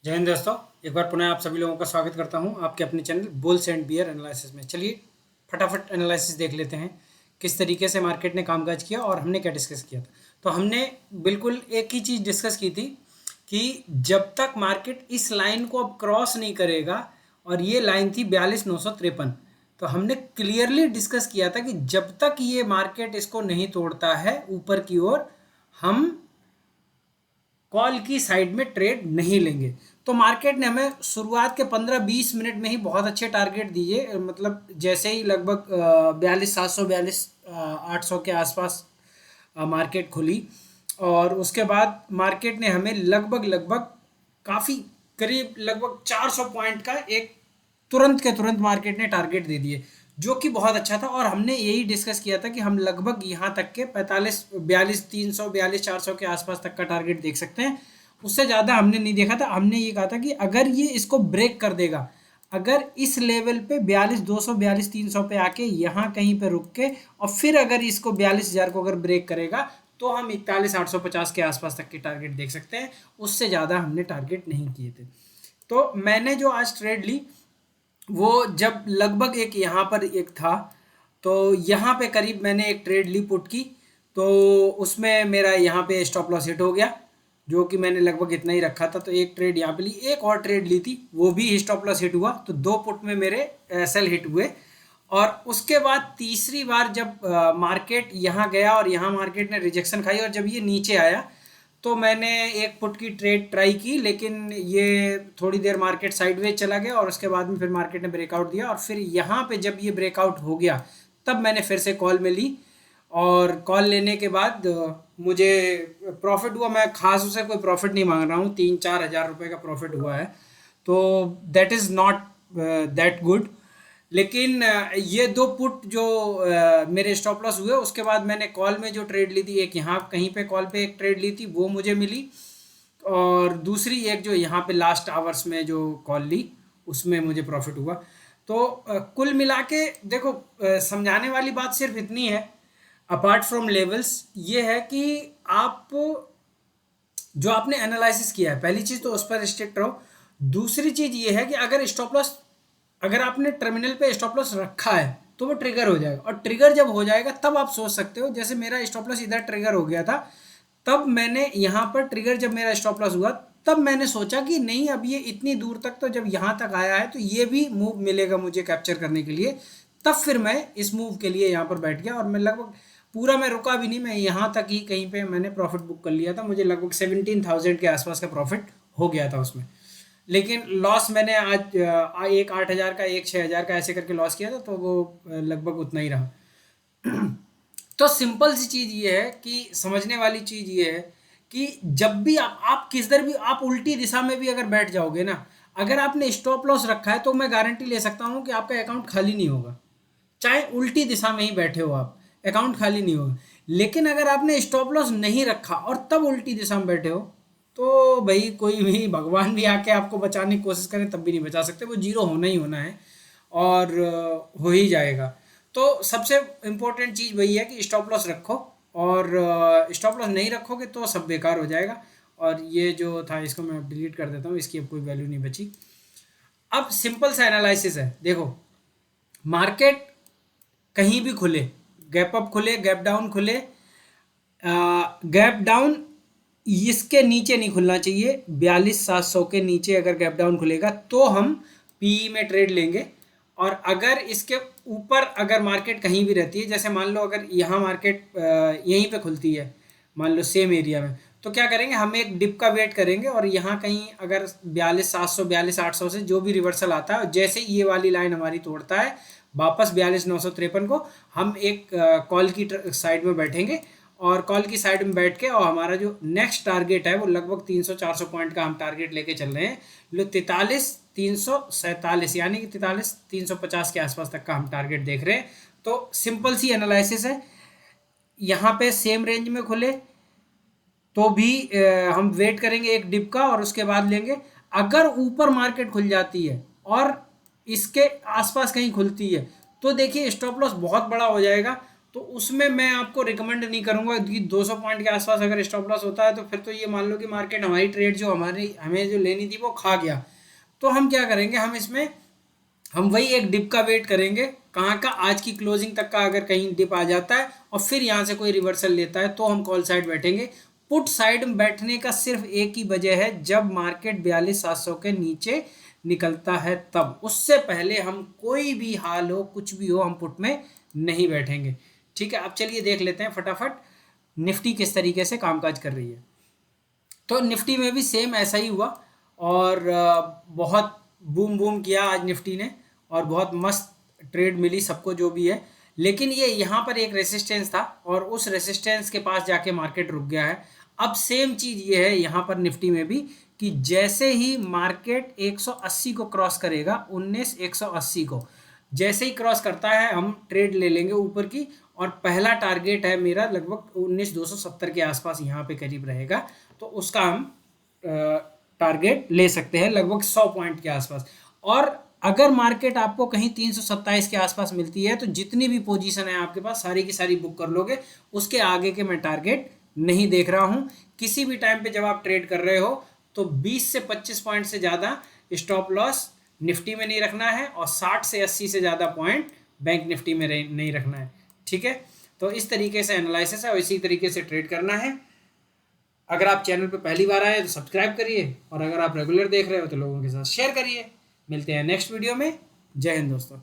जय हिंद दोस्तों। एक बार पुनः आप सभी लोगों का स्वागत करता हूं आपके अपने channel bulls and bear analysis में। चलिए फटाफट एनालिसिस देख लेते हैं किस तरीके से मार्केट ने कामकाज किया और हमने क्या डिस्कस किया था। तो हमने बिल्कुल एक ही चीज़ डिस्कस की थी कि जब तक मार्केट इस लाइन को अब क्रॉस नहीं करेगा, और ये लाइन थी 42,953। तो हमने क्लियरली डिस्कस किया था कि जब तक ये मार्केट इसको नहीं तोड़ता है ऊपर की ओर, हम कॉल की साइड में ट्रेड नहीं लेंगे। तो मार्केट ने हमें शुरुआत के 15-20 मिनट में ही बहुत अच्छे टारगेट दिए। मतलब जैसे ही लगभग 42,700 42,800 के आसपास मार्केट खुली, और उसके बाद मार्केट ने हमें लगभग लगभग काफ़ी करीब लगभग 400 पॉइंट का एक तुरंत के तुरंत मार्केट ने टारगेट दे दिए, जो कि बहुत अच्छा था। और हमने यही डिस्कस किया था कि हम लगभग यहाँ तक के 42,300 42,400 के आसपास तक का टारगेट देख सकते हैं। उससे ज़्यादा हमने नहीं देखा था। हमने ये कहा था कि अगर ये इसको ब्रेक कर देगा, अगर इस लेवल पे 42,200 42,300 पे आके यहाँ कहीं पे रुक के और फिर अगर इसको 42,000 को अगर ब्रेक करेगा, तो हम 41,850 के आसपास तक के टारगेट देख सकते हैं। उससे ज़्यादा हमने टारगेट नहीं किए थे। तो मैंने जो आज ट्रेड ली, वो जब लगभग एक यहाँ पर एक था, तो यहाँ पे करीब मैंने एक ट्रेड ली पुट की। तो उसमें मेरा यहाँ पे स्टॉप लॉस हिट हो गया, जो कि मैंने लगभग इतना ही रखा था। तो एक ट्रेड यहाँ पे ली, एक और ट्रेड ली थी, वो भी स्टॉप लॉस हिट हुआ। तो दो पुट में मेरे सेल हिट हुए। और उसके बाद तीसरी बार जब मार्केट यहाँ गया और यहाँ मार्केट ने रिजेक्शन खाई, और जब ये नीचे आया तो मैंने एक पुट की ट्रेड ट्राई की, लेकिन ये थोड़ी देर मार्केट साइडवेज चला गया और उसके बाद में फिर मार्केट ने ब्रेकआउट दिया। और फिर यहाँ पे जब ये ब्रेकआउट हो गया, तब मैंने फिर से कॉल में ली। और कॉल लेने के बाद मुझे प्रॉफिट हुआ। मैं खास उसे कोई प्रॉफिट नहीं मांग रहा हूँ, 3-4 हज़ार रुपये का प्रॉफिट हुआ है। तो that is not that good. लेकिन ये दो पुट जो मेरे स्टॉप लॉस हुए, उसके बाद मैंने कॉल में जो ट्रेड ली थी, एक यहाँ कहीं पे कॉल पे एक ट्रेड ली थी, वो मुझे मिली। और दूसरी एक जो यहाँ पे लास्ट आवर्स में जो कॉल ली, उसमें मुझे प्रॉफिट हुआ। तो कुल मिला के देखो, समझाने वाली बात सिर्फ इतनी है, अपार्ट फ्रॉम लेवल्स, ये है कि आप जो आपने एनालिसिस किया है, पहली चीज़ तो उस पर स्ट्रिक्ट रहो। दूसरी चीज़ ये है कि अगर स्टॉप लॉस, अगर आपने टर्मिनल पे स्टॉप लॉस रखा है, तो वो ट्रिगर हो जाएगा। और ट्रिगर जब हो जाएगा, तब आप सोच सकते हो। जैसे मेरा स्टॉप लॉस इधर ट्रिगर हो गया था, तब मैंने यहाँ पर ट्रिगर, जब मेरा स्टॉप लॉस हुआ, तब मैंने सोचा कि नहीं, अब ये इतनी दूर तक, तो जब यहाँ तक आया है तो ये भी मूव मिलेगा मुझे कैप्चर करने के लिए। तब फिर मैं इस मूव के लिए यहाँ पर बैठ गया, और मैं लगभग पूरा, मैं रुका भी नहीं, मैं यहाँ तक ही कहीं पे मैंने प्रॉफिट बुक कर लिया था। मुझे लगभग 17,000 के आसपास का प्रॉफिट हो गया था उसमें। लेकिन लॉस मैंने आज एक 8,000 का, एक 6,000 का, ऐसे करके लॉस किया था। तो वो लगभग उतना ही रहा। तो सिंपल सी चीज़ ये है कि समझने वाली चीज़ ये है कि जब भी आप किधर भी, आप उल्टी दिशा में भी अगर बैठ जाओगे ना, अगर आपने स्टॉप लॉस रखा है, तो मैं गारंटी ले सकता हूँ कि आपका अकाउंट खाली नहीं होगा। चाहे उल्टी दिशा में ही बैठे हो आप, अकाउंट खाली नहीं होगा। लेकिन अगर आपने स्टॉप लॉस नहीं रखा और तब उल्टी दिशा में बैठे हो, तो भाई कोई भी भगवान भी आके आपको बचाने की कोशिश करें, तब भी नहीं बचा सकते। वो जीरो होना ही होना है, और हो ही जाएगा। तो सबसे इम्पोर्टेंट चीज़ वही है कि स्टॉप लॉस रखो, और स्टॉप लॉस नहीं रखोगे तो सब बेकार हो जाएगा। और ये जो था, इसको मैं डिलीट कर देता हूँ, इसकी अब कोई वैल्यू नहीं बची। अब सिंपल सा एनालिसिस है, देखो, मार्केट कहीं भी खुले, गैप अप खुले, गैप डाउन खुले, गैप डाउन इसके नीचे नहीं खुलना चाहिए। 42,700 के नीचे अगर गैप डाउन खुलेगा, तो हम पीई में ट्रेड लेंगे। और अगर इसके ऊपर अगर मार्केट कहीं भी रहती है, जैसे मान लो अगर यहाँ मार्केट यहीं पे खुलती है, मान लो सेम एरिया में, तो क्या करेंगे, हम एक डिप का वेट करेंगे। और यहाँ कहीं अगर 42,700 42,800 से जो भी रिवर्सल आता है, जैसे ये वाली लाइन हमारी तोड़ता है वापस 42,953 को, हम एक कॉल की साइड में बैठेंगे। और कॉल की साइड में बैठ के, और हमारा जो नेक्स्ट टारगेट है, वो लगभग 300-400 पॉइंट का हम टारगेट लेके चल रहे हैं। लो 43,347, यानी कि 43,350 के आसपास तक का हम टारगेट देख रहे हैं। तो सिंपल सी एनालिसिस है। यहाँ पे सेम रेंज में खुले तो भी हम वेट करेंगे एक डिप का, और उसके बाद लेंगे। अगर ऊपर मार्केट खुल जाती है और इसके आसपास कहीं खुलती है, तो देखिए स्टॉप लॉस बहुत बड़ा हो जाएगा। तो उसमें मैं आपको रिकमेंड नहीं करूंगा कि 200 पॉइंट के आसपास अगर स्टॉप लॉस होता है तो फिर तो ये मान लो कि मार्केट हमारी ट्रेड जो हमें जो लेनी थी वो खा गया। तो हम क्या करेंगे, हम वही एक डिप का वेट करेंगे, कहाँ का, आज की क्लोजिंग तक का। अगर कहीं डिप आ जाता है और फिर यहाँ से कोई रिवर्सल लेता है तो हम कॉल साइड बैठेंगे। पुट साइड में बैठने का सिर्फ एक ही वजह है, जब मार्केट 42,700 के नीचे निकलता है तब। उससे पहले हम कोई भी हाल हो, कुछ भी हो, हम पुट में नहीं बैठेंगे। ठीक है, अब चलिए देख लेते हैं फटाफट निफ्टी किस तरीके से कामकाज कर रही है। तो निफ्टी में भी सेम ऐसा ही हुआ और बहुत बूम बूम किया आज निफ्टी ने और बहुत मस्त ट्रेड मिली सबको जो भी है। लेकिन ये यहाँ पर एक रेसिस्टेंस था और उस रेसिस्टेंस के पास जाके मार्केट रुक गया है। अब सेम चीज़ ये है यहाँ पर निफ्टी में भी कि जैसे ही मार्केट 180 को क्रॉस करेगा, 19,180 को जैसे ही क्रॉस करता है हम ट्रेड ले लेंगे ऊपर की। और पहला टारगेट है मेरा लगभग 19,270 के आसपास यहाँ पे करीब रहेगा, तो उसका हम टारगेट ले सकते हैं लगभग 100 पॉइंट के आसपास। और अगर मार्केट आपको कहीं 327 के आसपास मिलती है तो जितनी भी पोजीशन है आपके पास सारी की सारी बुक कर लोगे। उसके आगे के मैं टारगेट नहीं देख रहा हूं। किसी भी टाइम पे जब आप ट्रेड कर रहे हो तो 20 से 25 पॉइंट से ज़्यादा स्टॉप लॉस निफ्टी में नहीं रखना है और 60 से 80 से ज़्यादा पॉइंट बैंक निफ्टी में नहीं रखना है। ठीक है, तो इस तरीके से एनालिसिस है और इसी तरीके से ट्रेड करना है। अगर आप चैनल पर पहली बार आए तो सब्सक्राइब करिए और अगर आप रेगुलर देख रहे हो तो लोगों के साथ शेयर करिए। मिलते हैं नेक्स्ट वीडियो में। जय हिंद दोस्तों।